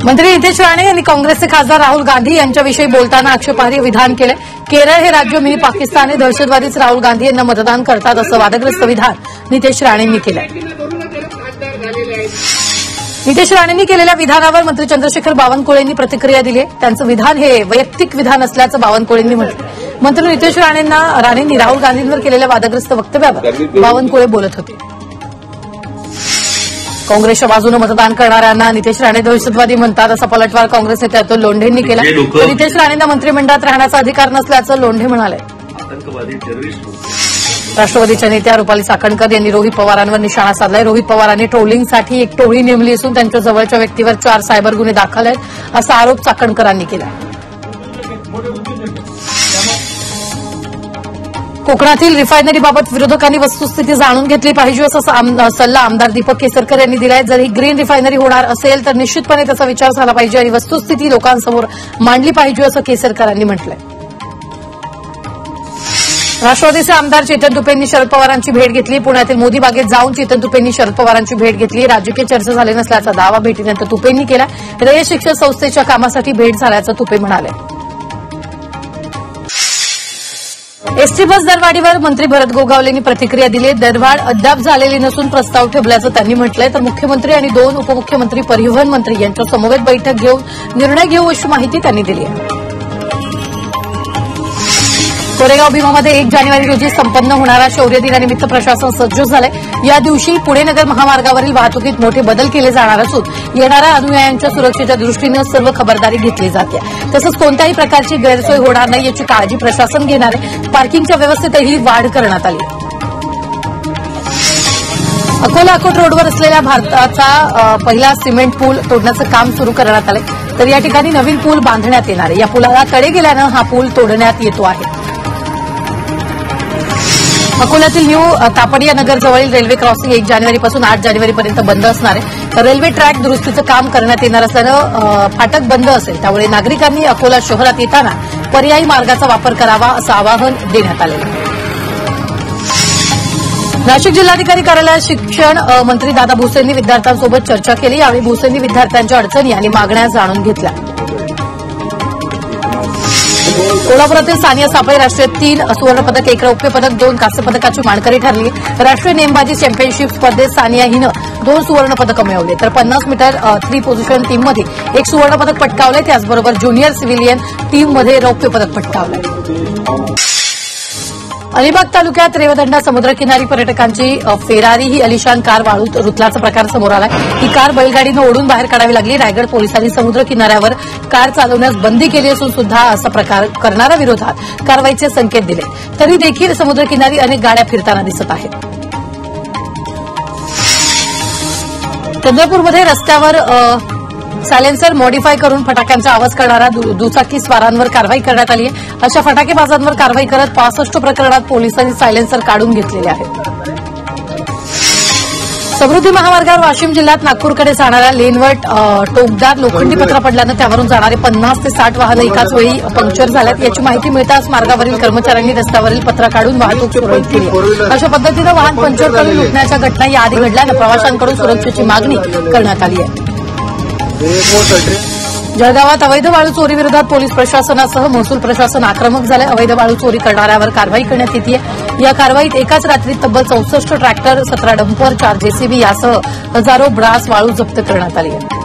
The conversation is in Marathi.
मंत्री नितेश राणे यांनी काँग्रेसचे खासदार राहुल गांधी यांच्याविषयी बोलताना आक्षेपार्ह विधान केले। केरळ हे राज्य मिनी पाकिस्तान आहे, दहशतवादीच राहुल गांधी यांना मतदान करतात असं वादग्रस्त विधान नितेश राणेंनी केलं। नितेश राणेंनी केलेल्या विधानावर मंत्री चंद्रशेखर बावनकुळेंनी प्रतिक्रिया दिली। त्यांचं विधान हे वैयक्तिक विधान असल्याचं बावनकुळेंनी म्हटलं। मंत्री नितेश राणेंनी राहुल गांधींवर केलेल्या वादग्रस्त वक्तव्यावर बावनकुळे बोलत होते। काँग्रेसच्या बाजूने मतदान करणाऱ्यांना नितेश राणे दहशतवादी म्हणतात असा पलटवार काँग्रेस नेते अतुल लोंढेंनी केला। नितेश राणेंना मंत्रिमंडळात राहण्याचा अधिकार नसल्याचं लोंढे म्हणाले। राष्ट्रवादीच्या नेत्या रुपाली चाकणकर यांनी रोहित पवारांवर निशाणा साधलाय। रोहित पवारांनी ट्रोलिंगसाठी एक टोळी नेमली असून त्यांच्या जवळच्या व्यक्तीवर 4 सायबर गुन्हे दाखल आहेत असा आरोप चाकणकरांनी केला। कोकणातील रिफायनरीबाबत विरोधकांनी वस्तुस्थिती जाणून घेतली पाहिजे असा सल्ला आमदार दीपक केसरकर यांनी दिलाय। जर ही ग्रीन रिफायनरी होणार असेल तर निश्चितपणे त्याचा विचार झाला पाहिजे आणि वस्तुस्थिती लोकांसमोर मांडली पाहिजे असं केसरकरांनी म्हटलंय। राष्ट्रवादीचे आमदार चेतन तुपेंनी शरद पवारांची भेट घेतली। पुण्यातील मोदी बागेत जाऊन चेतन तुपेंनी शरद पवारांची भेट घेतली। राजकीय चर्चा झाली नसल्याचा दावा भेटीनंतर तुपेंनी केला। रयत शिक्षण संस्थेच्या कामासाठी भेट झाल्याचं तुपे म्हणाले। एसटी बस दरवाढीवर मंत्री भरत गोगावलेंनी प्रतिक्रिया दिली। दरवाढ अद्याप झालेली नसून प्रस्ताव ठेवल्याचं त्यांनी म्हटलंय। तर मुख्यमंत्री आणि 2 उपमुख्यमंत्री परिवहन मंत्री यांच्या समवेत बैठक घेऊन निर्णय घेऊ अशी माहिती त्यांनी दिली आहे। कोरेगाव भीमामध्ये 1 जानेवारी रोजी संपन्न होणारा शौर्य दिनानिमित्त प्रशासन सज्ज झालंय। या दिवशी पुणे नगर महामार्गावरील वाहतुकीत मोठे बदल केले जाणार असून येणाऱ्या अनुयायांच्या सुरक्षेच्या दृष्टीनं सर्व खबरदारी घेतली जाते। तसंच कोणत्याही प्रकारची गैरसोय होणार नाही याची काळजी प्रशासन घेणार आहे। पार्किंगच्या व्यवस्थेतही वाढ करण्यात आली। अकोला अकोट रोडवर असलेल्या भारताचा पहिला सिमेंट पूल तोडण्याचं काम सुरू करण्यात आलंय। तर या ठिकाणी नवीन पूल बांधण्यात येणार आहे। या पुलाला तडे गेल्यानं हा पूल तोडण्यात येतो आहे। अकोल्यातील न्यू तापडिया नगर जवळील रेल्वे क्रॉसिंग 1 जानेवारीपासून 8 जानेवारीपर्यंत बंद असणार आहे। रेल्वे ट्रॅक दुरुस्तीचं काम करण्यात येणार असल्यानं फाटक बंद असेल, त्यामुळे नागरिकांनी अकोला शहरात येताना पर्यायी मार्गाचा वापर करावा असं आवाहन देण्यात आलं आहे। नाशिक जिल्हाधिकारी कार्यालयात शिक्षण मंत्री दादा भुसेंनी विद्यार्थ्यांसोबत चर्चा केली। यावेळी भुसेंनी विद्यार्थ्यांच्या अडचणी आणि मागण्या जाणून घेतल्या। कोल्हापुरातील सानिया सापळे राष्ट्रीय 3 सुवर्णपदक, 1 रौप्य पदक, 2 कांस्य पदकाची मानकरी ठरली। राष्ट्रीय नेमबाजी चॅम्पियनशिप स्पर्धेत सानिया हिनं 2 सुवर्णपदकं मिळवली। तर 50 मीटर 3 पोझिशन टीममध्ये 1 सुवर्णपदक पटकावलंय। त्याचबरोबर ज्युनियर सिव्हिलियन टीममध्ये रौप्य पदक पटकावलंय। अलिबाग तालुक्यात रेवदंडा समुद्रकिनारी पर्यटकांची फेरारी ही अलिशान कार वाळूत रुतल्याचा प्रकार समोर आलाय। ही कार बैलगाडीनं ओढून बाहेर काढावी लागली। रायगड पोलिसांनी समुद्र किनाऱ्यावर कार चालवण्यास बंदी केली असून सुद्धा असा प्रकार करणाऱ्या विरोधात कारवाईचे संकेत दिले। तरी देखील समुद्रकिनारी अनेक गाड्या फिरताना दिसत आहेत। चंद्रपूरमध्ये रस्त्यावर सायलेन्सर मॉडिफाय करून फटाक्यांचा आवाज करणाऱ्या दुचाकी स्वारांवर कारवाई करण्यात आली आहे। अशा फटाकेबाजांवर कारवाई करत 65 प्रकरणात पोलिसांनी सायलेन्सर काढून घेतलेले आहेत। समृद्धी महामार्गावर वाशिम जिल्ह्यात नागपूरकडे जाणाऱ्या लेनवर टोकदार लोखंडी पत्रा पडल्यानं त्यावरून जाणारे 50 ते 60 वाहनं एकाच वेळी पंक्चर झाल्यात। याची माहिती मिळताच मार्गावरील कर्मचाऱ्यांनी रस्त्यावरील पत्रा काढून वाहतूक सुरळीत केली। अशा पद्धतीनं वाहन पंक्चर करून लुटण्याच्या घटना याआधी घडल्यानं प्रवाशांकडून सुरक्षेची मागणी करण्यात आली आहे। जळगावात अवैध वाळू चोरी विरोधात पोलीस प्रशासनासह महसूल प्रशासन आक्रमक झाले। अवैध वाळू चोरी करणाऱ्यावर कारवाई करण्यात येते। या कारवाईत एकाच रात्रीत तब्बल 64 ट्रॅक्टर, 17 डंपर, 4 जेसीबी यासह हजारो ब्रास वाळू जप्त करण्यात आली आहे।